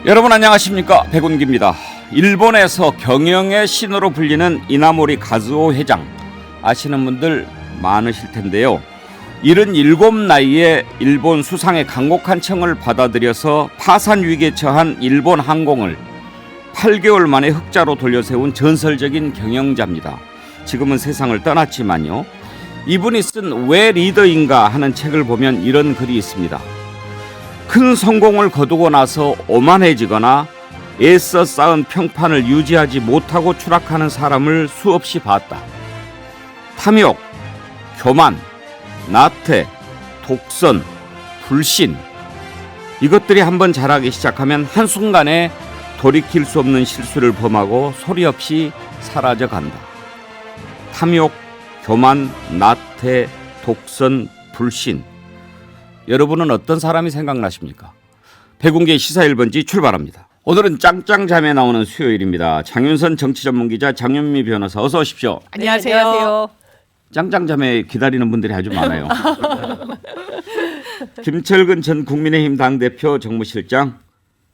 여러분 안녕하십니까, 백운기입니다. 일본에서 경영의 신으로 불리는 이나모리 가즈오 회장 아시는 분들 많으실 텐데요. 77 나이에 일본 수상의 강곡한 청을 받아들여서 파산 위기에 처한 일본 항공을 8개월 만에 흑자로 돌려세운 전설적인 경영자입니다. 지금은 세상을 떠났지만요. 이분이 쓴 왜 리더인가 하는 책을 보면 이런 글이 있습니다. 큰 성공을 거두고 나서 오만해지거나 애써 쌓은 평판을 유지하지 못하고 추락하는 사람을 수없이 봤다. 탐욕, 교만, 나태, 독선, 불신, 이것들이 한번 자라기 시작하면 한순간에 돌이킬 수 없는 실수를 범하고 소리 없이 사라져 간다. 탐욕, 교만, 나태, 독선, 불신, 여러분은 어떤 사람이 생각나십니까? 백운기의 시사 1번지 출발합니다. 오늘은 짱짱잠에 나오는 수요일입니다. 장윤선 정치전문기자, 장윤미 변호사, 어서 오십시오. 안녕하세요. 짱짱잠에 기다리는 분들이 아주 많아요. 김철근 전 국민의힘 당대표 정무실장,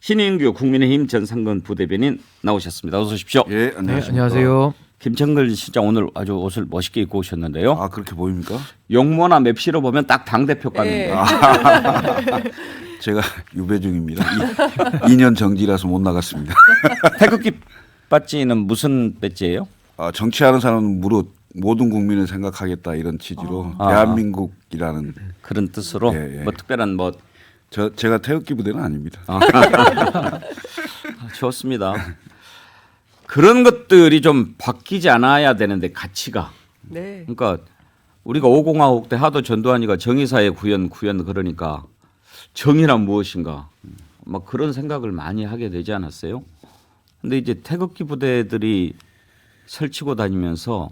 신인규 국민의힘 전 상근 부대변인 나오셨습니다. 어서 오십시오. 예, 안녕하십니까. 네, 안녕하세요. 김철근 실장 오늘 아주 옷을 멋있게 입고 오셨는데요. 아, 그렇게 보입니까? 용모나 맵시로 보면 딱 당대표 같는데. 제가 유배 중입니다. 2년 정지라서 못 나갔습니다. 태극기 배지는 무슨 배지예요? 정치하는 사람은 무릇 모든 국민을 생각하겠다 이런 취지로 대한민국이라는 그런 뜻으로 예, 예. 뭐 특별한 뭐 제가 태극기 부대는 아닙니다. 좋습니다. 그런 것들이 좀 바뀌지 않아야 되는데 가치가. 네. 그러니까 우리가 5공화국 때 하도 전두환이가 정의사의 구현 그러니까 정의란 무엇인가 막 그런 생각을 많이 하게 되지 않았어요? 근데 이제 태극기 부대들이 설치고 다니면서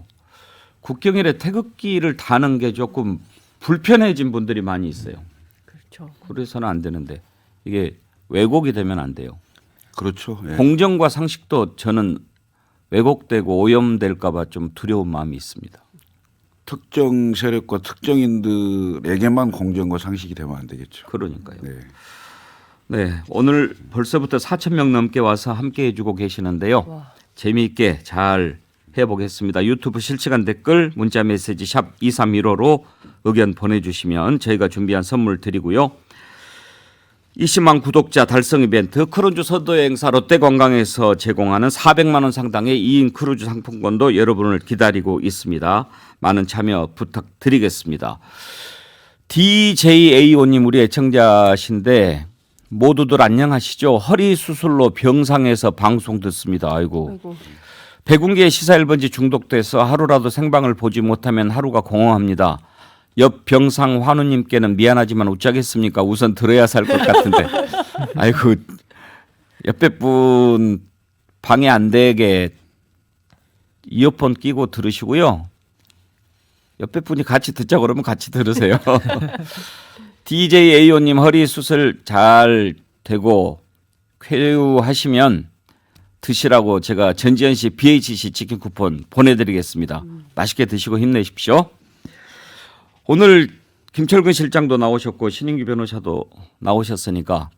국경일에 태극기를 다는 게 조금 불편해진 분들이 많이 있어요. 그렇죠. 그래서는 안 되는데 이게 왜곡이 되면 안 돼요. 그렇죠. 예. 공정과 상식도 저는 왜곡되고 오염될까 봐 좀 두려운 마음이 있습니다. 특정 세력과 특정인들에게만 공정과 상식이 되면 안 되겠죠. 그러니까요. 네. 네, 오늘 벌써부터 4,000명 넘게 와서 함께 해주고 계시는데요. 와. 재미있게 잘 해보겠습니다. 유튜브 실시간 댓글, 문자 메시지 샵 2315로 의견 보내주시면 저희가 준비한 선물 드리고요. 20만 구독자 달성 이벤트 크루즈 선도여행사 롯데관광에서 제공하는 400만 원 상당의 2인 크루즈 상품권도 여러분을 기다리고 있습니다. 많은 참여 부탁드리겠습니다. DJAO님 우리 애청자신데 모두들 안녕하시죠? 허리 수술로 병상에서 방송 듣습니다. 아이고. 백운기의 시사 1번지 중독돼서 하루라도 생방을 보지 못하면 하루가 공허합니다. 옆 병상 환우님께는 미안하지만 어쩌겠습니까? 우선 들어야 살 것 같은데. 아이고, 옆에 분 방해 안 되게 이어폰 끼고 들으시고요. 옆에 분이 같이 듣자 그러면 같이 들으세요. DJAO님 허리 수술 잘 되고 쾌유하시면 드시라고 제가 전지현 씨 BHC 치킨 쿠폰 보내드리겠습니다. 맛있게 드시고 힘내십시오. 오늘 김철근 실장도 나오셨고 신인규 변호사도 나오셨으니까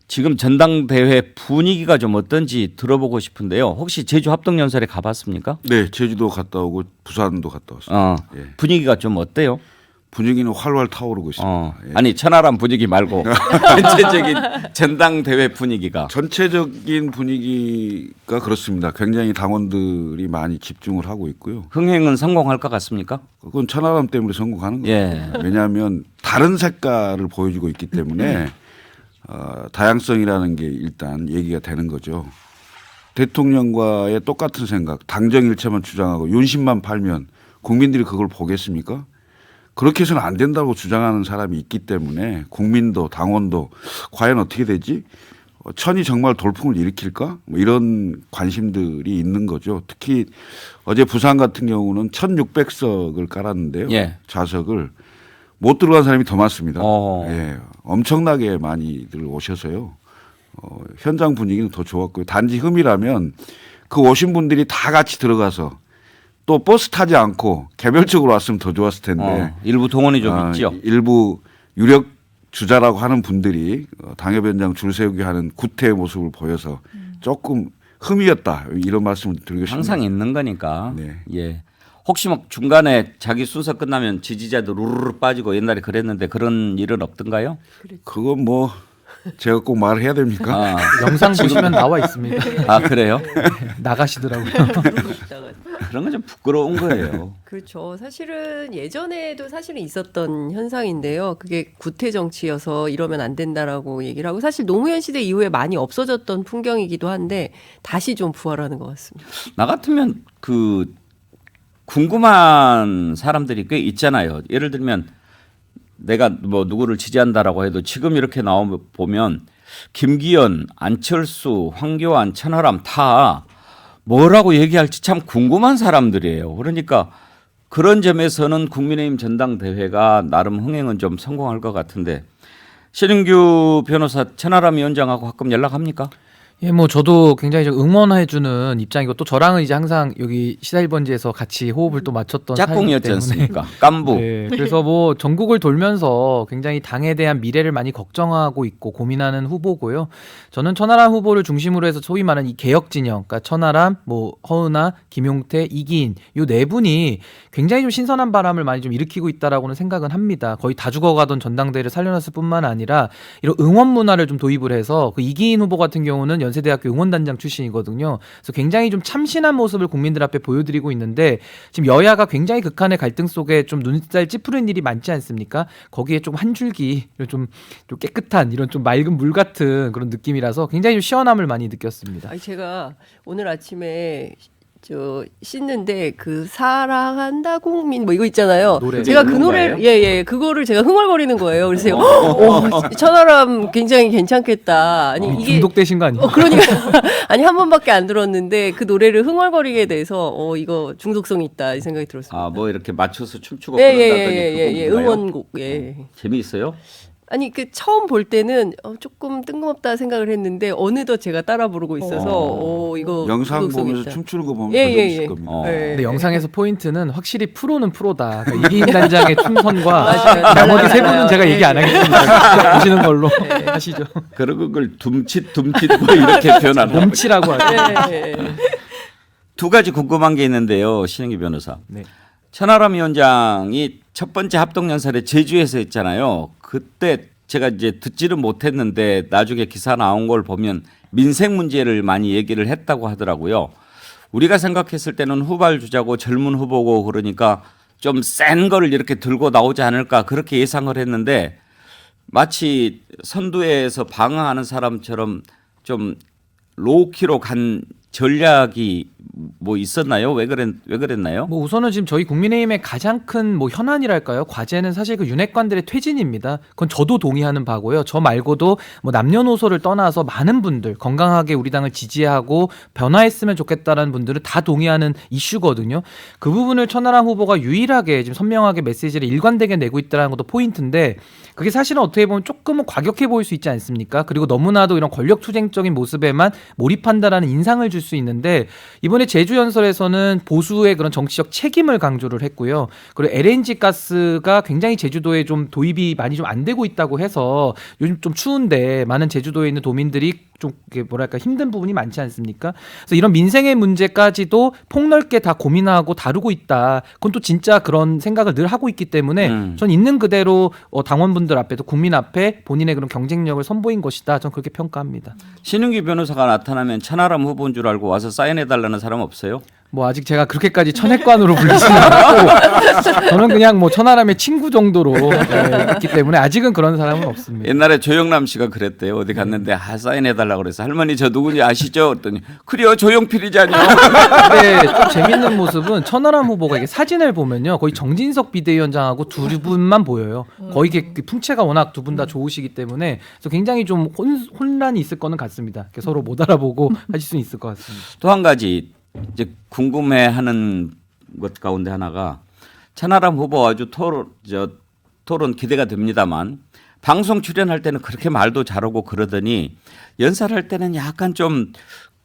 지금 전당대회 분위기가 좀 어떤지 들어보고 싶은데요. 혹시 제주 합동연설에 가봤습니까? 네, 제주도 갔다 오고 부산도 갔다 왔습니다. 예. 분위기가 좀 어때요? 분위기는 활활 타오르고 있습니다. 예. 아니 천하람 분위기 말고 전체적인 전당대회 분위기가. 전체적인 분위기가 그렇습니다. 굉장히 당원들이 많이 집중을 하고 있고요. 흥행은 성공할 것 같습니까? 그건 천하람 때문에 성공하는 거예요. 예. 왜냐하면 다른 색깔을 보여주고 있기 때문에 다양성이라는 게 일단 얘기가 되는 거죠. 대통령과의 똑같은 생각, 당정일체만 주장하고 윤심만 팔면 국민들이 그걸 보겠습니까? 그렇게 해서는 안 된다고 주장하는 사람이 있기 때문에 국민도 당원도 과연 어떻게 되지? 천이 정말 돌풍을 일으킬까? 뭐 이런 관심들이 있는 거죠. 특히 어제 부산 같은 경우는 1,600석을 깔았는데요. 예. 좌석을 못 들어간 사람이 더 많습니다. 어. 예, 엄청나게 많이들 오셔서요. 현장 분위기는 더 좋았고요. 단지 흠이라면 그 오신 분들이 다 같이 들어가서 또 버스 타지 않고 개별적으로 왔으면 더 좋았을 텐데 일부 동원이 좀 있죠. 일부 유력 주자라고 하는 분들이 당협위원장 줄 세우기 하는 구태의 모습을 보여서 조금 흠이었다 이런 말씀을 드리겠습니다. 항상 있는 거니까. 네. 예. 혹시 뭐 중간에 자기 순서 끝나면 지지자들 우르르 빠지고 옛날에 그랬는데 그런 일은 없던가요? 그건 뭐 제가 꼭 말을 해야 됩니까? 아, 영상 보시면 나와 있습니다. 아 그래요? 나가시더라고요. 그런 건 좀 부끄러운 거예요. 그렇죠. 사실은 예전에도 사실은 있었던 현상인데요. 그게 구태 정치여서 이러면 안 된다라고 얘기를 하고 사실 노무현 시대 이후에 많이 없어졌던 풍경이기도 한데 다시 좀 부활하는 것 같습니다. 나 같으면 그 궁금한 사람들이 꽤 있잖아요. 예를 들면 내가 뭐 누구를 지지한다라고 해도 지금 이렇게 나오면 보면 김기현, 안철수, 황교안, 천하람 다 뭐라고 얘기할지 참 궁금한 사람들이에요. 그러니까 그런 점에서는 국민의힘 전당대회가 나름 흥행은 좀 성공할 것 같은데 신인규 변호사 천하람 위원장하고 가끔 연락합니까? 예, 뭐 저도 굉장히 좀 응원해주는 입장이고 또 저랑은 이제 항상 여기 시사 1번지에서 같이 호흡을 또 맞췄던 짝꿍이었지 사이이기 때문에. 않습니까? 깐부. 네, 그래서 뭐 전국을 돌면서 굉장히 당에 대한 미래를 많이 걱정하고 있고 고민하는 후보고요. 저는 천하람 후보를 중심으로 해서 소위 말하는 이 개혁 진영, 그러니까 천하람, 뭐 허은하, 김용태, 이기인 요 네 분이 굉장히 좀 신선한 바람을 많이 좀 일으키고 있다라고는 생각은 합니다. 거의 다 죽어가던 전당대회를 살려놨을 뿐만 아니라 이런 응원 문화를 좀 도입을 해서 그 이기인 후보 같은 경우는 연세대학교 응원단장 출신이거든요. 그래서 굉장히 좀 참신한 모습을 국민들 앞에 보여드리고 있는데 지금 여야가 굉장히 극한의 갈등 속에 좀 눈살 찌푸린 일이 많지 않습니까? 거기에 좀 한 줄기 좀 깨끗한 이런 좀 맑은 물 같은 그런 느낌이라서 굉장히 좀 시원함을 많이 느꼈습니다. 아니 제가 오늘 아침에 저 씻는데 그 사랑한다 국민 뭐 이거 있잖아요. 노래. 제가 그 그런 노래를 거예요? 예예 그거를 제가 흥얼거리는 거예요. 그래서 제가 천하람 굉장히 괜찮겠다. 아니 이게 중독되신 거 아니에요? 그러니까 아니 한 번밖에 안 들었는데 그 노래를 흥얼거리게 돼서 이거 중독성이 있다 이 생각이 들었습니다. 아 뭐 이렇게 맞춰서 춤추고 그런다더니 예예예예 그 곡인가요? 응원곡 예. 재미있어요? 아니 그 처음 볼 때는 조금 뜬금없다 생각을 했는데 어느덧 제가 따라 부르고 있어서 이거 영상 중독성이 보면서 있다. 춤추는 거 보면 예, 그럴 수 예, 있을 예. 겁니다. 어. 네. 근데 영상에서 포인트는 확실히 프로는 프로다. 그러니까 이기인 단장의 춤선과 맞아요. 나머지 세 달라요. 분은 제가 얘기 안 하겠습니다. 보시는 걸로 하시죠. 그런 걸 둠칫 뭐 이렇게 표현하는 거죠. 몸치라고 하죠. 예, 예. 두 가지 궁금한 게 있는데요. 신인기 변호사. 네. 천하람 위원장이 첫 번째 합동연설에 제주에서 했잖아요. 그때 제가 이제 듣지는 못했는데 나중에 기사 나온 걸 보면 민생 문제를 많이 얘기를 했다고 하더라고요. 우리가 생각했을 때는 후발주자고 젊은 후보고 그러니까 좀 센 거를 이렇게 들고 나오지 않을까 그렇게 예상을 했는데 마치 선두에서 방어하는 사람처럼 좀 로우키로 간 전략이 뭐 있었나요? 왜 그랬나요? 뭐 우선은 지금 저희 국민의힘의 가장 큰 뭐 현안이랄까요? 과제는 사실 그 윤핵관들의 퇴진입니다. 그건 저도 동의하는 바고요. 저 말고도 뭐 남녀노소를 떠나서 많은 분들 건강하게 우리 당을 지지하고 변화했으면 좋겠다라는 분들은 다 동의하는 이슈거든요. 그 부분을 천하람 후보가 유일하게 지금 선명하게 메시지를 일관되게 내고 있다는 것도 포인트인데 그게 사실은 어떻게 보면 조금은 과격해 보일 수 있지 않습니까? 그리고 너무나도 이런 권력투쟁적인 모습에만 몰입한다라는 인상을 줄 수 있는데 이번에 제주 연설에서는 보수의 그런 정치적 책임을 강조를 했고요. 그리고 LNG 가스가 굉장히 제주도에 좀 도입이 많이 좀 안 되고 있다고 해서 요즘 좀 추운데 많은 제주도에 있는 도민들이 좀 뭐랄까 힘든 부분이 많지 않습니까? 그래서 이런 민생의 문제까지도 폭넓게 다 고민하고 다루고 있다. 그건 또 진짜 그런 생각을 늘 하고 있기 때문에 전 있는 그대로 당원분들 앞에도 국민 앞에 본인의 그런 경쟁력을 선보인 것이다. 전 그렇게 평가합니다. 신은기 변호사가 나타나면 천하람 후보인 줄 알고 와서 사인해달라는 사람 없어요? 뭐 아직 제가 그렇게까지 천핵관으로 불리지는 않고 저는 그냥 뭐 천하람의 친구 정도로 있기 때문에 아직은 그런 사람은 없습니다. 옛날에 조영남 씨가 그랬대요. 어디 갔는데 사인해달라고 그래서 할머니 저 누군지 아시죠? 그랬더니 그래요 조용필이잖요. 근데 좀 재밌는 모습은 천하람 후보가 이게 사진을 보면요 거의 정진석 비대위원장하고 두 분만 보여요. 거의 이게 풍채가 워낙 두 분 다 좋으시기 때문에 그래서 굉장히 좀 혼란이 있을 거는 같습니다. 서로 못 알아보고 하실 수 있을 것 같습니다. 또 한 가지 이제 궁금해하는 것 가운데 하나가 천하람 후보 아주 토론 기대가 됩니다만 방송 출연할 때는 그렇게 말도 잘하고 그러더니 연설할 때는 약간 좀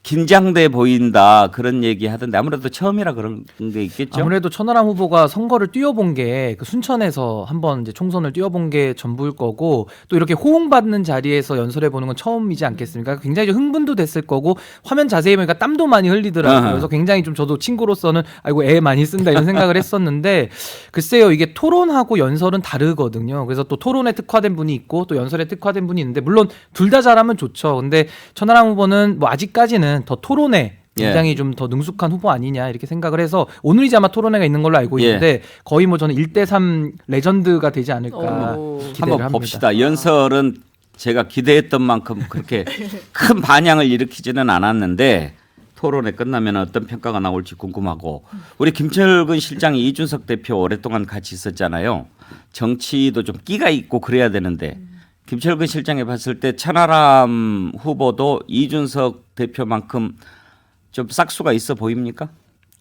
긴장돼 보인다 그런 얘기 하던데 아무래도 처음이라 그런 게 있겠죠. 아무래도 천하람 후보가 선거를 뛰어본 게 그 순천에서 한번 이제 총선을 뛰어본 게 전부일 거고 또 이렇게 호응받는 자리에서 연설해 보는 건 처음이지 않겠습니까? 굉장히 좀 흥분도 됐을 거고 화면 자세히 보니까 땀도 많이 흘리더라고요. 그래서 굉장히 좀 저도 친구로서는 아이고 애 많이 쓴다 이런 생각을 했었는데 글쎄요 이게 토론하고 연설은 다르거든요. 그래서 또 토론에 특화된 분이 있고 또 연설에 특화된 분이 있는데 물론 둘 다 잘하면 좋죠. 근데 천하람 후보는 뭐 아직까지는 더 토론에 굉장히 좀 더 능숙한 후보 아니냐 이렇게 생각을 해서 오늘이자 아마 토론회가 있는 걸로 알고 있는데 거의 뭐 저는 1대3 레전드가 되지 않을까 기대를 한번 합니다. 봅시다. 연설은 제가 기대했던 만큼 그렇게 큰 반향을 일으키지는 않았는데 토론회 끝나면 어떤 평가가 나올지 궁금하고 우리 김철근 실장이 이준석 대표 오랫동안 같이 있었잖아요. 정치도 좀 끼가 있고 그래야 되는데 김철근 실장이 봤을 때 천하람 후보도 이준석 대표만큼 좀 싹수가 있어 보입니까?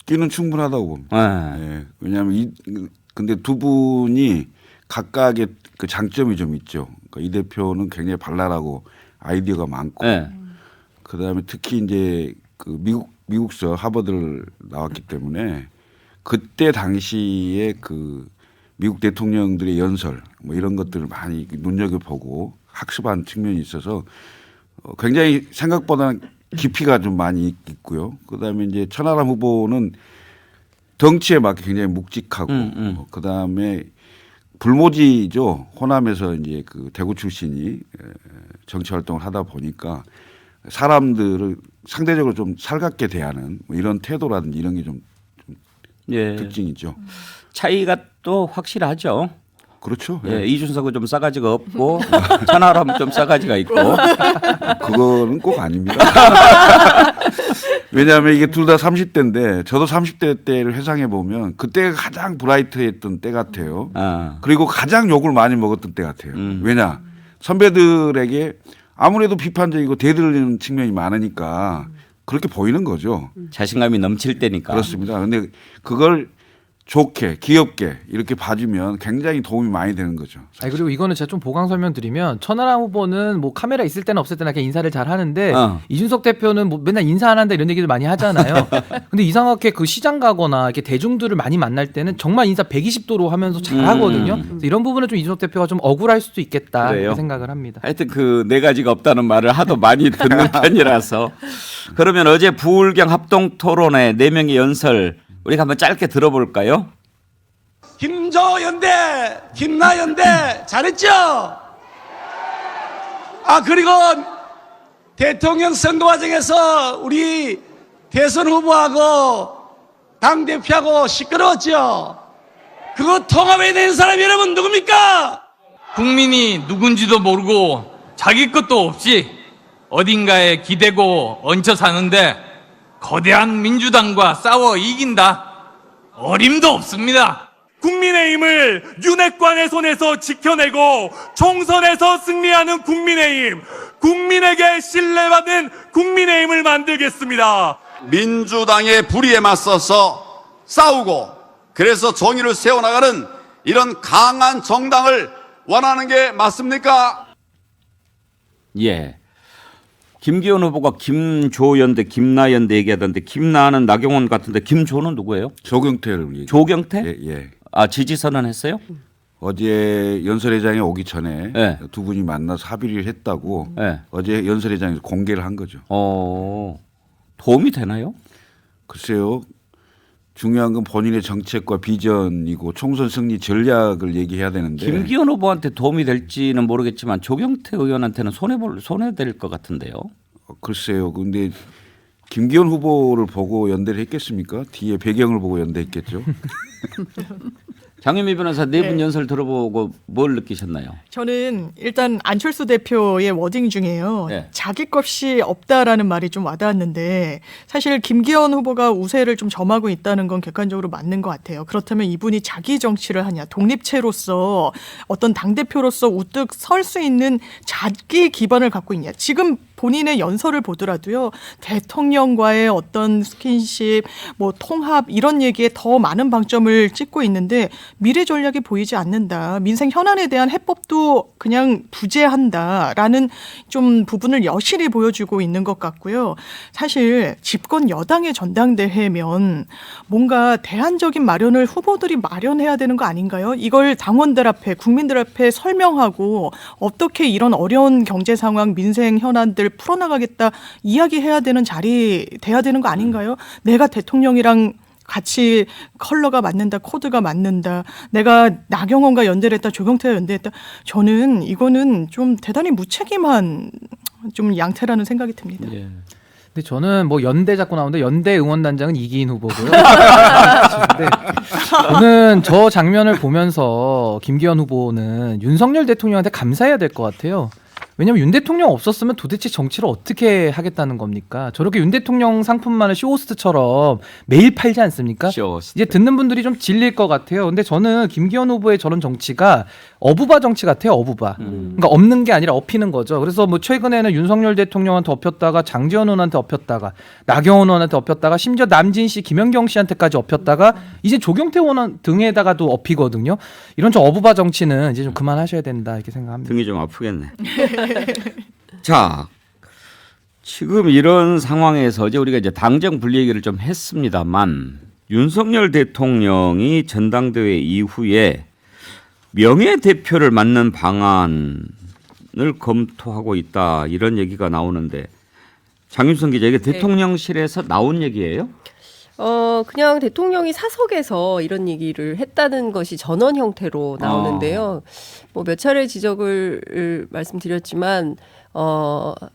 끼는 충분하다고 봅니다. 예. 왜냐하면 근데 두 분이 각각의 그 장점이 좀 있죠. 그러니까 이 대표는 굉장히 발랄하고 아이디어가 많고, 그다음에 특히 이제 그 미국서 하버드를 나왔기 때문에 그때 당시에 그 미국 대통령들의 연설 뭐 이런 것들을 많이 눈여겨보고 학습한 측면이 있어서 굉장히 생각보다는 깊이가 좀 많이 있고요. 그다음에 이제 천하람 후보는 덩치에 맞게 굉장히 묵직하고 그다음에 불모지죠. 호남에서 이제 그 대구 출신이 정치 활동을 하다 보니까 사람들을 상대적으로 좀 살갑게 대하는 뭐 이런 태도라든지 이런 게 좀 특징이죠. 차이가 또 확실하죠. 그렇죠. 예, 이준석은 좀 싸가지가 없고 천하람은 좀 싸가지가 있고. 그거는 꼭 아닙니다. 왜냐하면 이게 둘 다 30대인데 저도 30대 때를 회상해 보면 그때가 가장 브라이트했던 때 같아요. 그리고 가장 욕을 많이 먹었던 때 같아요. 왜냐 선배들에게 아무래도 비판적이고 대들리는 측면이 많으니까 그렇게 보이는 거죠. 자신감이 넘칠 때니까. 그렇습니다. 근데 그걸 좋게 귀엽게 이렇게 봐주면 굉장히 도움이 많이 되는 거죠. 아니, 그리고 이거는 제가 좀 보강 설명드리면 천하람 후보는 뭐 카메라 있을 때나 없을 때나 그냥 인사를 잘 하는데 이준석 대표는 뭐 맨날 인사 안 한다 이런 얘기를 많이 하잖아요. 근데 이상하게 그 시장 가거나 이렇게 대중들을 많이 만날 때는 정말 인사 120도로 하면서 잘 하거든요. 그래서 이런 부분은 좀 이준석 대표가 좀 억울할 수도 있겠다 이렇게 생각을 합니다. 하여튼 그 네 가지가 없다는 말을 하도 많이 듣는 편이라서. 그러면 어제 부울경 합동 토론회 4명의 연설 우리가 한번 짧게 들어볼까요? 김조연대, 김나연대 잘했죠? 그리고 대통령 선거 과정에서 우리 대선 후보하고 당대표하고 시끄러웠죠? 그거 통합해낸 사람이 여러분 누굽니까? 국민이 누군지도 모르고 자기 것도 없이 어딘가에 기대고 얹혀 사는데 거대한 민주당과 싸워 이긴다? 어림도 없습니다. 국민의힘을 윤핵관의 손에서 지켜내고 총선에서 승리하는 국민의힘, 국민에게 신뢰받는 국민의힘을 만들겠습니다. 민주당의 불의에 맞서서 싸우고 그래서 정의를 세워나가는 이런 강한 정당을 원하는 게 맞습니까? 예. 김기현 후보가 김조연 대 김나연 대 얘기하던데 김나는 나경원 같은데 김조는 누구예요? 조경태를 얘기해요. 조경태? 예. 지지 선언했어요? 어제 연설회장에 오기 전에 두 분이 만나서 합의를 했다고 어제 연설회장에서 공개를 한 거죠. 도움이 되나요? 글쎄요. 중요한 건 본인의 정책과 비전이고 총선 승리 전략을 얘기해야 되는데 김기현 후보한테 도움이 될지는 모르겠지만 조경태 의원한테는 손해될 것 같은데요. 글쎄요. 근데 김기현 후보를 보고 연대를 했겠습니까? 뒤에 배경을 보고 연대했겠죠. 장윤미 변호사 네 분 연설 들어보고 뭘 느끼셨나요? 저는 일단 안철수 대표의 워딩 중에요. 자기 것이 없다라는 말이 좀 와닿았는데 사실 김기현 후보가 우세를 좀 점하고 있다는 건 객관적으로 맞는 것 같아요. 그렇다면 이분이 자기 정치를 하냐, 독립체로서 어떤 당대표로서 우뚝 설 수 있는 자기 기반을 갖고 있냐. 지금 본인의 연설을 보더라도요. 대통령과의 어떤 스킨십, 뭐 통합 이런 얘기에 더 많은 방점을 찍고 있는데 미래 전략이 보이지 않는다. 민생 현안에 대한 해법도 그냥 부재한다라는 좀 부분을 여실히 보여주고 있는 것 같고요. 사실 집권 여당의 전당대회면 뭔가 대안적인 마련을 후보들이 마련해야 되는 거 아닌가요? 이걸 당원들 앞에 국민들 앞에 설명하고 어떻게 이런 어려운 경제 상황, 민생 현안들 풀어나가겠다 이야기해야 되는 자리 돼야 되는 거 아닌가요? 내가 대통령이랑 같이 컬러가 맞는다, 코드가 맞는다. 내가 나경원과 연대를 했다, 조경태와 연대했다. 저는 이거는 좀 대단히 무책임한 좀 양태라는 생각이 듭니다. 예. 근데 저는 뭐 연대 자꾸 나오는데 연대 응원단장은 이기인 후보고요. 근데 저는 저 장면을 보면서 김기현 후보는 윤석열 대통령한테 감사해야 될 것 같아요. 왜냐면 윤 대통령 없었으면 도대체 정치를 어떻게 하겠다는 겁니까? 저렇게 윤 대통령 상품만을 쇼호스트처럼 매일 팔지 않습니까? 쇼호스트. 이제 듣는 분들이 좀 질릴 것 같아요. 근데 저는 김기현 후보의 저런 정치가 어부바 정치 같아요. 어부바. 그러니까 없는 게 아니라 업히는 거죠. 그래서 뭐 최근에는 윤석열 대통령한테 업혔다가 장지원 의원한테 업혔다가 나경원 의원한테 업혔다가 심지어 남진 씨, 김연경 씨한테까지 업혔다가 이제 조경태 의원 등에다가도 업히거든요. 이런 좀 어부바 정치는 이제 좀 그만하셔야 된다 이렇게 생각합니다. 등이 좀 아프겠네. 자, 지금 이런 상황에서 이제 우리가 이제 당정 분리 얘기를 좀 했습니다만 윤석열 대통령이 전당대회 이후에 명예대표를 맡는 방안을 검토하고 있다 이런 얘기가 나오는데 장윤선 기자 이게 대통령실에서 나온 얘기예요? 그냥 대통령이 사석에서 이런 얘기를 했다는 것이 전원 형태로 나오는데요. 뭐 몇 차례 지적을 말씀드렸지만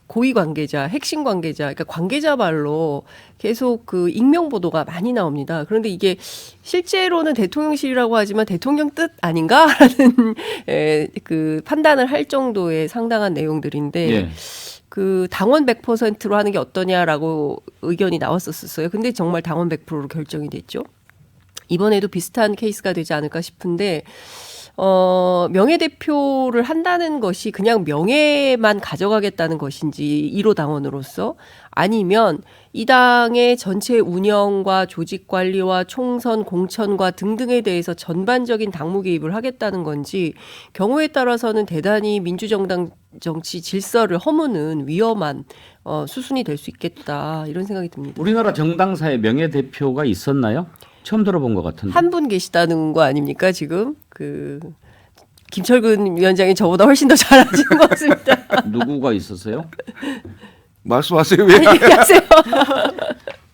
고위 관계자, 핵심 관계자, 그러니까 관계자 말로 계속 그 익명 보도가 많이 나옵니다. 그런데 이게 실제로는 대통령실이라고 하지만 대통령 뜻 아닌가라는 그 판단을 할 정도의 상당한 내용들인데. 예. 그 당원 100%로 하는 게 어떠냐라고 의견이 나왔었어요. 근데 정말 당원 100%로 결정이 됐죠. 이번에도 비슷한 케이스가 되지 않을까 싶은데 명예대표를 한다는 것이 그냥 명예만 가져가겠다는 것인지 1호 당원으로서 아니면 이 당의 전체 운영과 조직 관리와 총선 공천과 등등에 대해서 전반적인 당무 개입을 하겠다는 건지 경우에 따라서는 대단히 민주정당 정치 질서를 허무는 위험한 수순이 될 수 있겠다 이런 생각이 듭니다. 우리나라 정당사에 명예대표가 있었나요? 처음 들어본 것 같은데. 한 분 계시다는 거 아닙니까 지금? 그 김철근 위원장이 저보다 훨씬 더 잘 아시는 것 같습니다. 누구가 있었어요? 말씀하세요. 왜? 얘기하세요.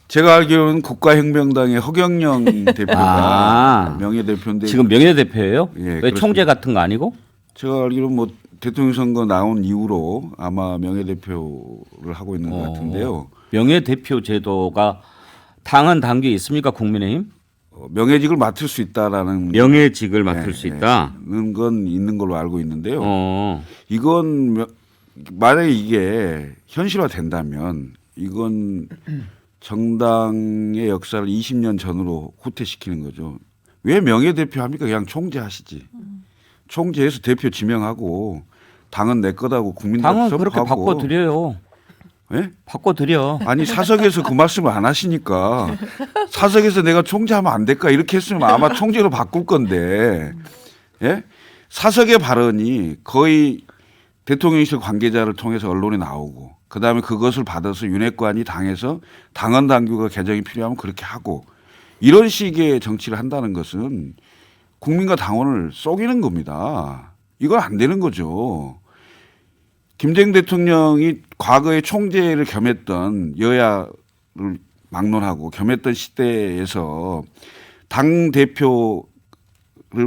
제가 알기로는 국가혁명당의 허경영 대표가 명예대표인데 지금 명예대표예요? 예, 왜 그렇습니다. 총재 같은 거 아니고? 제가 알기로는 뭐 대통령 선거 나온 이후로 아마 명예대표를 하고 있는 것 같은데요. 명예대표 제도가 당은 당규에 있습니까? 국민의힘? 명예직을 맡을 수 있다라는 명예직을 맡을 수 있다. 건 있는 걸로 알고 있는데요. 어. 이건 만약에 이게 현실화 된다면 이건 정당의 역사를 20년 전으로 후퇴시키는 거죠. 왜 명예대표 합니까? 그냥 총재하시지. 총재해서 대표 지명하고 당은 내 거다고 국민들 당은 그렇게 하고. 바꿔드려요. 예? 바꿔드려. 아니 사석에서 그 말씀을 안 하시니까 사석에서 내가 총재하면 안 될까 이렇게 했으면 아마 총재로 바꿀 건데 예? 사석의 발언이 거의 대통령실 관계자를 통해서 언론에 나오고 그다음에 그것을 받아서 윤핵관이 당에서 당헌 당규가 개정이 필요하면 그렇게 하고 이런 식의 정치를 한다는 것은 국민과 당원을 속이는 겁니다. 이건 안 되는 거죠. 김대중 대통령이 과거에 총재를 겸했던 여야를 막론하고 겸했던 시대에서 당 대표를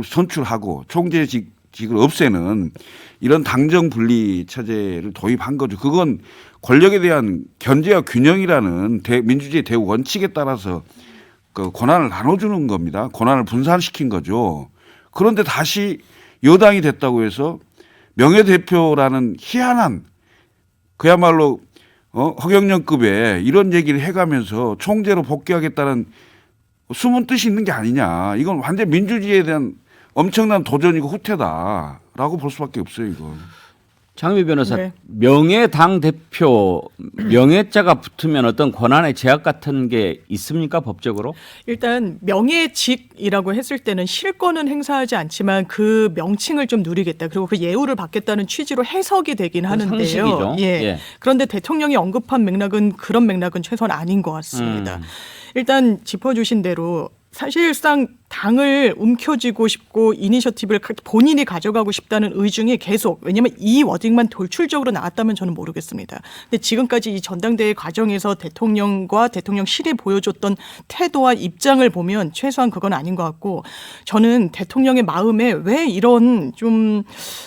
선출하고 총재직을 없애는 이런 당정 분리 체제를 도입한 거죠. 그건 권력에 대한 견제와 균형이라는 민주주의 대우 원칙에 따라서 그 권한을 나눠주는 겁니다. 권한을 분산시킨 거죠. 그런데 다시 여당이 됐다고 해서 명예대표라는 희한한 그야말로 허경영급의 이런 얘기를 해가면서 총재로 복귀하겠다는 숨은 뜻이 있는 게 아니냐. 이건 완전 민주주의에 대한 엄청난 도전이고 후퇴다라고 볼 수밖에 없어요. 이거. 장미 변호사, 네. 명예당 대표 명예자가 붙으면 어떤 권한의 제약 같은 게 있습니까 법적으로? 일단 명예직이라고 했을 때는 실권은 행사하지 않지만 그 명칭을 좀 누리겠다. 그리고 그 예우를 받겠다는 취지로 해석이 되긴 하는데요. 상식이죠. 예. 예. 그런데 대통령이 언급한 맥락은 그런 맥락은 최소한 아닌 것 같습니다. 일단 짚어주신 대로 사실상 당을 움켜쥐고 싶고 이니셔티브를 본인이 가져가고 싶다는 의중이 계속, 왜냐하면 이 워딩만 돌출적으로 나왔다면 저는 모르겠습니다. 근데 지금까지 이 전당대회 과정에서 대통령과 대통령실이 보여줬던 태도와 입장을 보면 최소한 그건 아닌 것 같고, 저는 대통령의 마음에 왜 이런 좀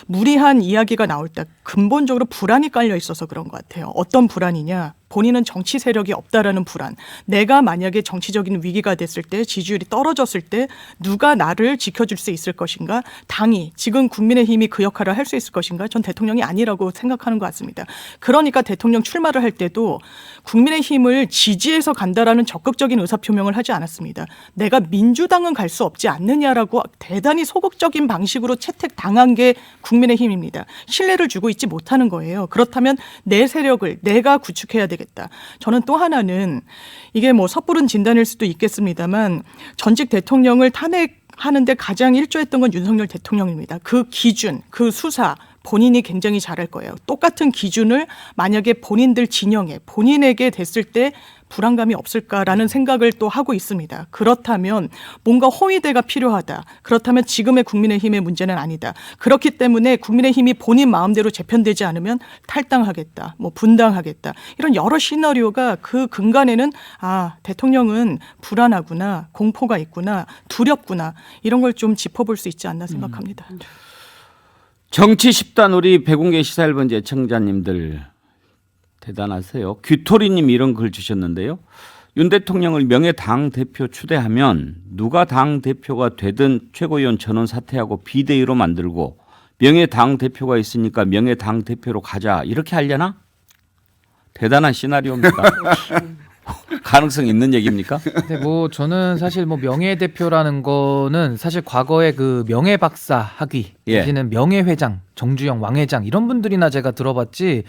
무리한 이야기가 나올까, 근본적으로 불안이 깔려 있어서 그런 것 같아요. 어떤 불안이냐? 본인은 정치 세력이 없다라는 불안. 내가 만약에 정치적인 위기가 됐을 때, 지지율이 떨어졌을 때 누가 나를 지켜줄 수 있을 것인가? 당이, 지금 국민의힘이 그 역할을 할 수 있을 것인가? 전 대통령이 아니라고 생각하는 것 같습니다. 그러니까 대통령 출마를 할 때도 국민의힘을 지지해서 간다라는 적극적인 의사표명을 하지 않았습니다. 내가 민주당은 갈 수 없지 않느냐라고 대단히 소극적인 방식으로 채택당한 게 국민의힘입니다. 신뢰를 주고 있지 못하는 거예요. 그렇다면 내 세력을 내가 구축해야 되겠다. 저는 또 하나는, 이게 뭐 섣부른 진단일 수도 있겠습니다만, 전직 대통령을 탄핵하는데 가장 일조했던 건 윤석열 대통령입니다. 그 기준, 그 수사 본인이 굉장히 잘할 거예요. 똑같은 기준을 만약에 본인들 진영에, 본인에게 됐을 때 불안감이 없을까라는 생각을 또 하고 있습니다. 그렇다면 뭔가 호위대가 필요하다. 그렇다면 지금의 국민의힘의 문제는 아니다. 그렇기 때문에 국민의힘이 본인 마음대로 재편되지 않으면 탈당하겠다, 뭐 분당하겠다, 이런 여러 시나리오가 그 근간에는, 아, 대통령은 불안하구나, 공포가 있구나, 두렵구나, 이런 걸 좀 짚어볼 수 있지 않나 생각합니다. 정치 10단 우리 백운계 시사일번지 애청자님들 대단하세요. 귀토리님 이런 글 주셨는데요. 윤 대통령을 명예당 대표 추대하면 누가 당 대표가 되든 최고위원 전원 사퇴하고 비대위로 만들고 명예당 대표가 있으니까 명예당 대표로 가자, 이렇게 하려나? 대단한 시나리오입니다. 가능성 있는 얘기입니까? 근데 뭐 저는 사실 뭐 명예대표라는 거는 사실 과거에 그 명예박사 학위 내지는 명예회장, 정주영 왕회장 이런 분들이나 제가 들어봤지,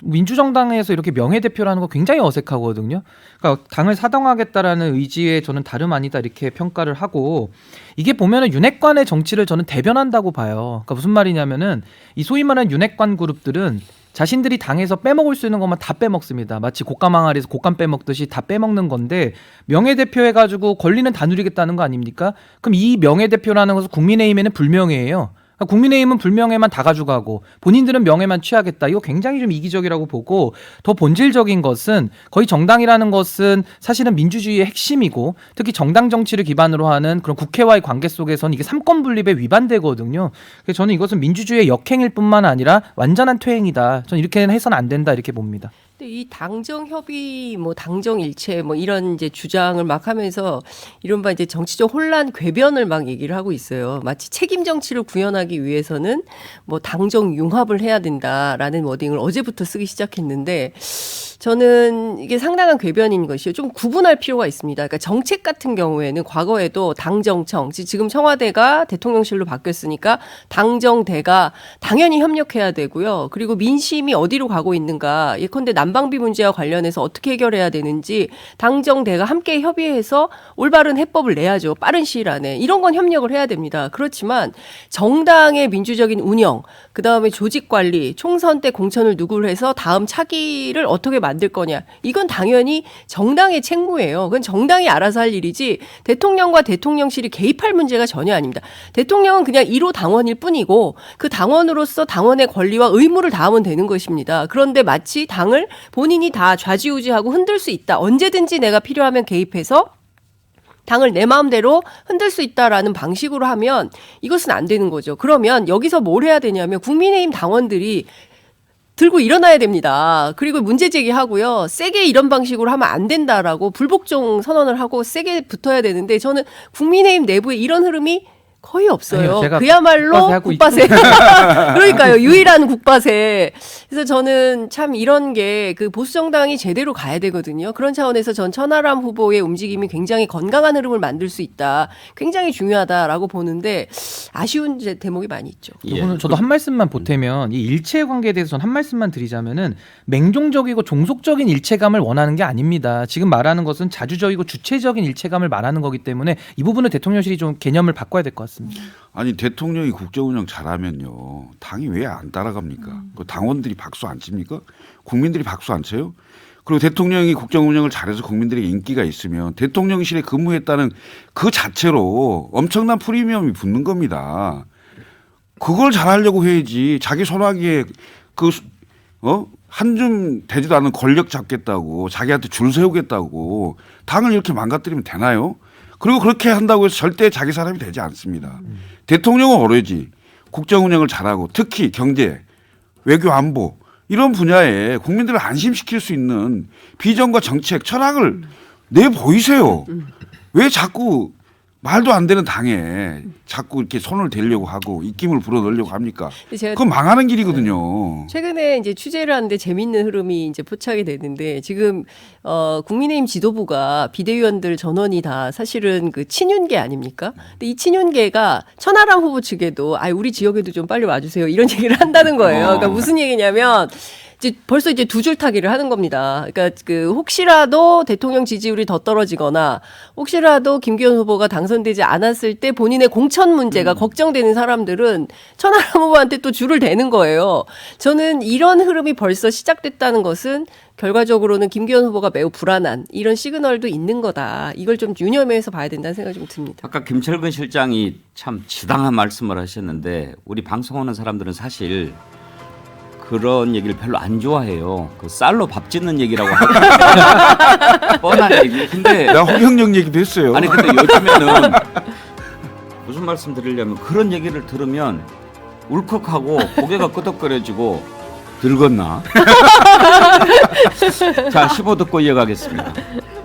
민주정당에서 이렇게 명예대표라는 거 굉장히 어색하거든요. 그러니까 당을 사당하겠다라는 의지에 저는 다름 아니다 이렇게 평가를 하고, 이게 보면은 윤핵관의 정치를 저는 대변한다고 봐요. 그러니까 무슨 말이냐면은 이 소위 말하는 윤핵관 그룹들은 자신들이 당에서 빼먹을 수 있는 것만 다 빼먹습니다. 마치 곶감 항아리에서 곶감 빼먹듯이 다 빼먹는 건데, 명예대표 해가지고 권리는 다 누리겠다는 거 아닙니까? 그럼 이 명예대표라는 것은 국민의힘에는 불명예예요. 그러니까 국민의힘은 불명예만 다 가져가고 본인들은 명예만 취하겠다. 이거 굉장히 좀 이기적이라고 보고, 더 본질적인 것은 거의 정당이라는 것은 사실은 민주주의의 핵심이고, 특히 정당 정치를 기반으로 하는 그런 국회와의 관계 속에서는 이게 삼권 분립에 위반되거든요. 그래서 저는 이것은 민주주의의 역행일 뿐만 아니라 완전한 퇴행이다. 저는 이렇게는 해서는 안 된다 이렇게 봅니다. 근데 이 당정 협의, 뭐 당정 일체, 뭐 이런 이제 주장을 막 하면서 이른바 이제 정치적 혼란 궤변을 막 얘기를 하고 있어요. 마치 책임 정치를 구현하기 위해서는 뭐 당정 융합을 해야 된다라는 워딩을 어제부터 쓰기 시작했는데, 저는 이게 상당한 궤변인 것이요. 좀 구분할 필요가 있습니다. 그러니까 정책 같은 경우에는 과거에도 당정청, 지금 청와대가 대통령실로 바뀌었으니까 당정대가 당연히 협력해야 되고요. 그리고 민심이 어디로 가고 있는가, 예컨대 난방비 문제와 관련해서 어떻게 해결해야 되는지 당정대가 함께 협의해서 올바른 해법을 내야죠. 빠른 시일 안에. 이런 건 협력을 해야 됩니다. 그렇지만 정당의 민주적인 운영, 그다음에 조직 관리, 총선 때 공천을 누구를 해서 다음 차기를 어떻게 만들 거냐, 이건 당연히 정당의 책무예요. 그건 정당이 알아서 할 일이지 대통령과 대통령실이 개입할 문제가 전혀 아닙니다. 대통령은 그냥 1호 당원일 뿐이고 그 당원으로서 당원의 권리와 의무를 다하면 되는 것입니다. 그런데 마치 당을 본인이 다 좌지우지하고 흔들 수 있다, 언제든지 내가 필요하면 개입해서 당을 내 마음대로 흔들 수 있다라는 방식으로 하면 이것은 안 되는 거죠. 그러면 여기서 뭘 해야 되냐면 국민의힘 당원들이 들고 일어나야 됩니다. 그리고 문제 제기하고요. 세게 이런 방식으로 하면 안 된다라고 불복종 선언을 하고 세게 붙어야 되는데, 저는 국민의힘 내부에 이런 흐름이 거의 없어요. 아니요, 제가 그야말로 국바세 하고 국바세. 그러니까요. 유일한 국바세. 그래서 저는 참 이런 게 그 보수 정당이 제대로 가야 되거든요. 그런 차원에서 전 천하람 후보의 움직임이 굉장히 건강한 흐름을 만들 수 있다. 굉장히 중요하다라고 보는데 아쉬운 대목이 많이 있죠. 이거는 저도 한 말씀만 보태면 이 일체 관계에 대해서 전 한 말씀만 드리자면은 맹종적이고 종속적인 일체감을 원하는 게 아닙니다. 지금 말하는 것은 자주적이고 주체적인 일체감을 말하는 거기 때문에 이 부분은 대통령실이 좀 개념을 바꿔야 될 것 같습니다. 아니 대통령이 국정운영 잘하면요 당이 왜 안 따라갑니까? 그 당원들이 박수 안 칩니까? 국민들이 박수 안 쳐요? 그리고 대통령이 국정운영을 잘해서 국민들에게 인기가 있으면 대통령실에 근무했다는 그 자체로 엄청난 프리미엄이 붙는 겁니다. 그걸 잘하려고 해야지 자기 손아귀에 한 줌 되지도 않은 권력 잡겠다고 자기한테 줄 세우겠다고 당을 이렇게 망가뜨리면 되나요? 그리고 그렇게 한다고 해서 절대 자기 사람이 되지 않습니다. 대통령은 오로지 국정운영을 잘하고 특히 경제, 외교, 안보 이런 분야에 국민들을 안심시킬 수 있는 비전과 정책, 철학을 내보이세요. 왜 자꾸 말도 안 되는 당에 자꾸 이렇게 손을 대려고 하고 입김을 불어넣으려고 합니까? 그건 망하는 길이거든요. 최근에 이제 취재를 하는데 재밌는 흐름이 이제 포착이 되는데 지금 국민의힘 지도부가 비대위원들 전원이 다 사실은 그 친윤계 아닙니까? 근데 이 친윤계가 천하람 후보 측에도 우리 지역에도 좀 빨리 와주세요 이런 얘기를 한다는 거예요. 그러니까 무슨 얘기냐면 벌써 이제 두 줄 타기를 하는 겁니다. 그러니까 그 혹시라도 대통령 지지율이 더 떨어지거나 혹시라도 김기현 후보가 당선되지 않았을 때 본인의 공천 문제가 걱정되는 사람들은 천하람 후보한테 또 줄을 대는 거예요. 저는 이런 흐름이 벌써 시작됐다는 것은 결과적으로는 김기현 후보가 매우 불안한 이런 시그널도 있는 거다. 이걸 좀 유념해서 봐야 된다는 생각이 좀 듭니다. 아까 김철근 실장이 참 지당한 말씀을 하셨는데 우리 방송하는 사람들은 사실 그런 얘기를 별로 안 좋아해요. 그 쌀로 밥 짓는 얘기라고 하거든요. 뻔한 얘기. 근데 내가 허경영 얘기도 했어요. 아니 근데 요즘에는 무슨 말씀 드리려면 그런 얘기를 들으면 울컥하고 고개가 끄덕거려지고 늙었나? 자, 15 듣고 이어가겠습니다.